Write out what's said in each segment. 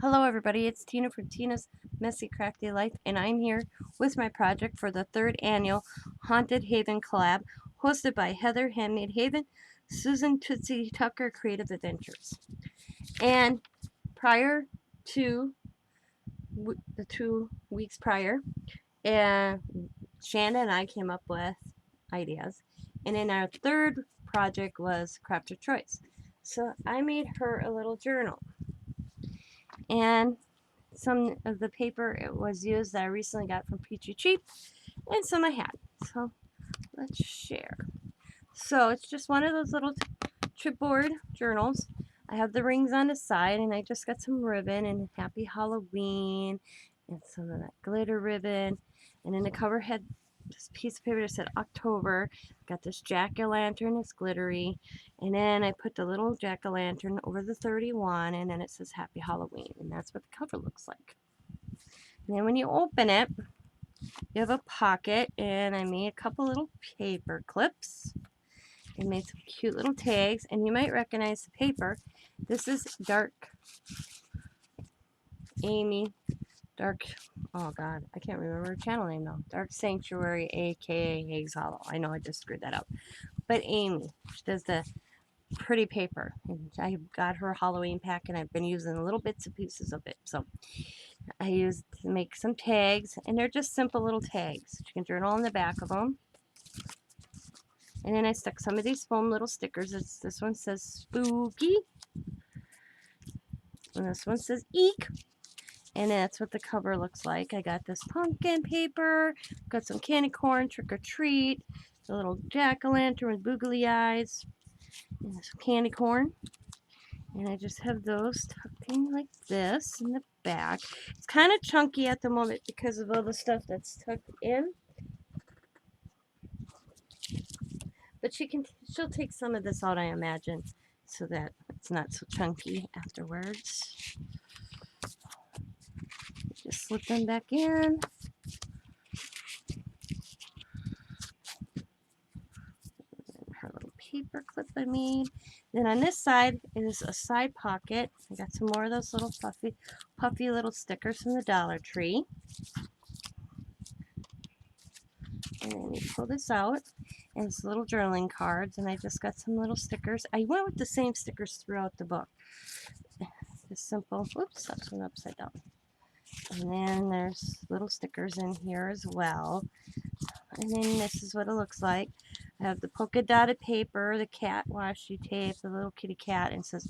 Hello everybody, it's Tina from Tina's Messy Crafty Life, and I'm here with my project for the 3rd annual Haunted Haven Collab, hosted by Heather Handmade Haven, Susan Tootsie Tucker Creative Adventures. And prior to the 2 weeks prior, and Chanda and I came up with ideas, and then our 3rd project was Craft of Choice. So I made her a little journal. And some of the paper it was used that I recently got from Peachy Cheap, and some I had. So let's share. So it's just one of those little chipboard journals. I have the rings on the side, and I just got some ribbon and Happy Halloween and some of that glitter ribbon. And then the cover had this piece of paper that said October. Got this jack-o'-lantern, it's glittery. And then I put the little jack-o'-lantern over the 31, and then it says Happy Halloween. And that's what the cover looks like. And then when you open it, you have a pocket, and I made a couple little paper clips. I made some cute little tags, and you might recognize the paper. This is Dark Amy, oh god, I can't remember her channel name though. Dark Sanctuary, aka Hags Hollow. I know I just screwed that up. But Amy, she does the pretty paper. And I got her Halloween pack, and I've been using little bits and pieces of it. So I used to make some tags, and they're just simple little tags. You can journal on the back of them. And then I stuck some of these foam little stickers. This one says Spooky. And this one says Eek. And that's what the cover looks like. I got this pumpkin paper, got some candy corn, trick or treat, the little jack-o'-lantern with googly eyes, and some candy corn. And I just have those tucked in like this in the back. It's kind of chunky at the moment because of all the stuff that's tucked in. But she'll take some of this out, I imagine, so that it's not so chunky afterwards. Just slip them back in. Her little paper clip I made. Then on this side is a side pocket. I got some more of those little puffy little stickers from the Dollar Tree. And then you pull this out, and it's little journaling cards, and I just got some little stickers. I went with the same stickers throughout the book. Just simple, whoops, that's one upside down. And then there's little stickers in here as well. And then this is what it looks like. I have the polka dotted paper, the cat washi tape, the little kitty cat, and it says,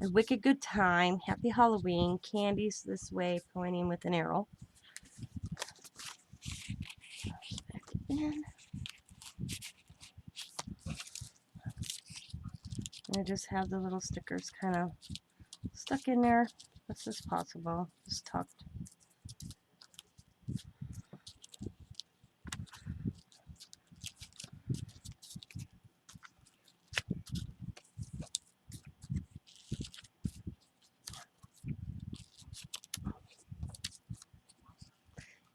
a wicked good time, happy Halloween, candies this way, pointing with an arrow. Back in. And I just have the little stickers kind of stuck in there best as possible, just tucked.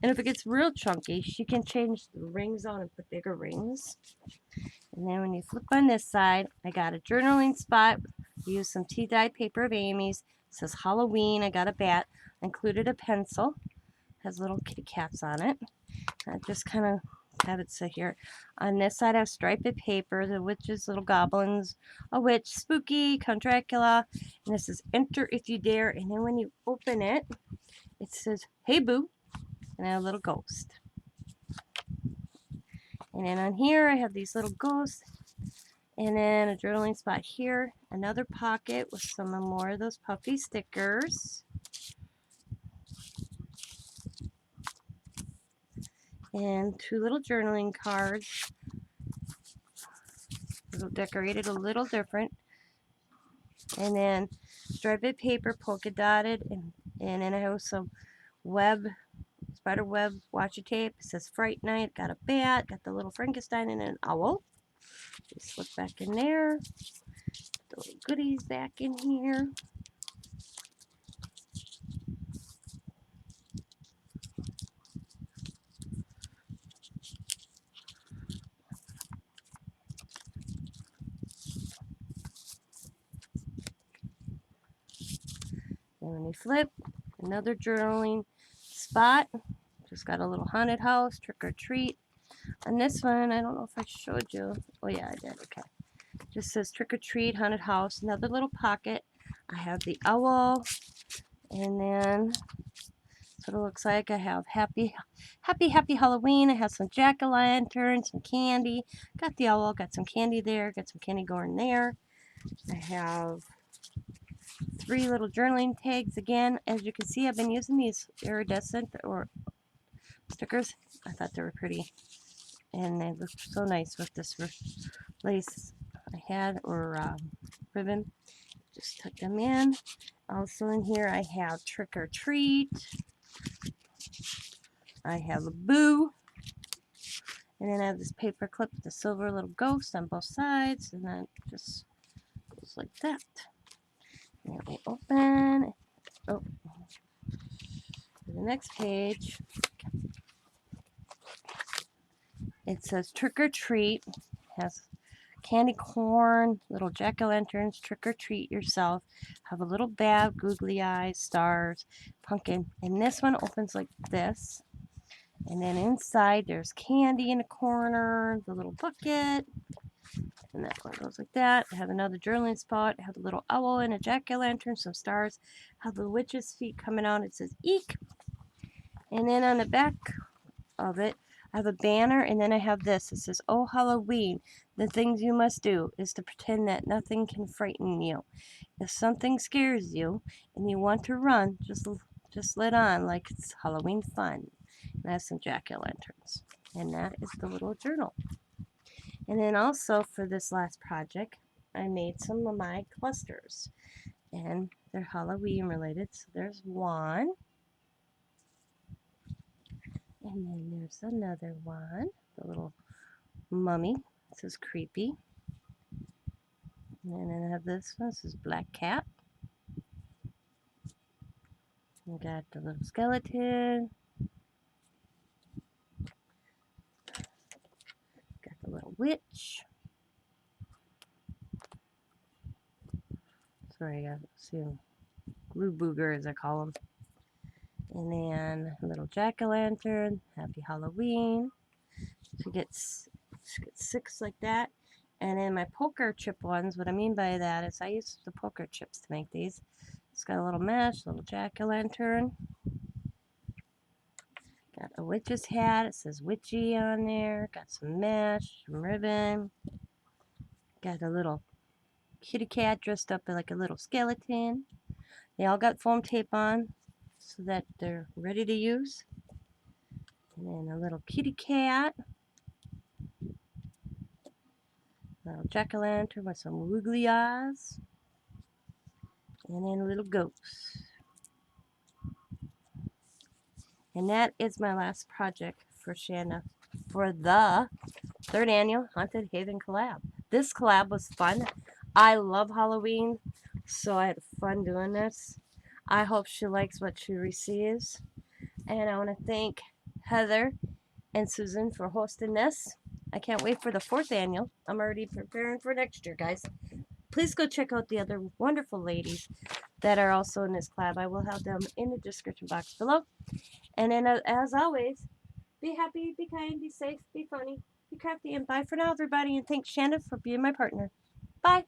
And if it gets real chunky, she can change the rings on and put bigger rings. And then when you flip on this side, I got a journaling spot. I used some tea-dyed paper of Amy's. It says Halloween. I got a bat. I included a pencil. Has little kitty cats on it. I just kind of have it sit here. On this side, I have striped paper. The witches, little goblins, a witch, spooky, Count Dracula. And this is Enter If You Dare. And then when you open it, it says, Hey Boo. And a little ghost. And then on here I have these little ghosts, and then a journaling spot here, another pocket with some more of those puffy stickers, and 2 little journaling cards, decorated a little different, and then striped paper, polka dotted, and then I have some spider web washi tape. It says Fright Night. Got a bat, got the little Frankenstein, and an owl. Just slip back in there. Put the little goodies back in here. And when you flip, another journaling spot. Just got a little haunted house, trick or treat. And this one, I don't know if I showed you. Oh yeah, I did. Okay. Just says trick or treat, haunted house. Another little pocket. I have the owl, and then that's what it looks like. I have happy Halloween. I have some jack-o'-lanterns, some candy. Got the owl, got some candy there, got some candy going there. I have 3 little journaling tags again. As you can see, I've been using these iridescent or stickers. I thought they were pretty, and they look so nice with this lace I had, or ribbon. Just tuck them in. Also in here I have trick or treat. I have a boo. And then I have this paper clip with the silver little ghost on both sides. And then it just goes like that. And we open. Oh, the next page. It says trick or treat. It has candy corn, little jack-o'-lanterns, trick or treat yourself. Have a little bag, googly eyes, stars, pumpkin. And this one opens like this. And then inside there's candy in the corner, the little bucket. And that one goes like that. I have another journaling spot. I have a little owl and a jack-o'-lantern, some stars. I have the witch's feet coming out. It says eek. And then on the back of it, I have a banner, and then I have this. It says, "Oh, Halloween, the things you must do is to pretend that nothing can frighten you. If something scares you and you want to run, just let on like it's Halloween fun." And I have some jack-o'-lanterns. And that is the little journal. And then also for this last project, I made some of my clusters. And they're Halloween related. So there's one. And then there's another one, the little mummy. This is creepy. And then I have this one. This is black cat. We got the little skeleton. Got the little witch. Sorry, I got some glue booger, as I call them. And then a little jack-o'-lantern. Happy Halloween. She gets 6 like that. And then my poker chip ones, what I mean by that is I use the poker chips to make these. It's got a little mesh, little jack-o'-lantern. Got a witch's hat. It says witchy on there. Got some mesh, some ribbon. Got a little kitty cat dressed up like a little skeleton. They all got foam tape on so that they're ready to use. And then a little kitty cat. A little jack-o'-lantern with some googly eyes. And then a little ghost. And that is my last project for Chanda for the 3rd annual Haunted Haven collab. This collab was fun. I love Halloween, so I had fun doing this. I hope she likes what she receives. And I want to thank Heather and Susan for hosting this. I can't wait for the 4th annual. I'm already preparing for next year, guys. Please go check out the other wonderful ladies that are also in this collab. I will have them in the description box below. And then, as always, be happy, be kind, be safe, be funny, be crafty, and bye for now, everybody. And thanks, Chanda, for being my partner. Bye.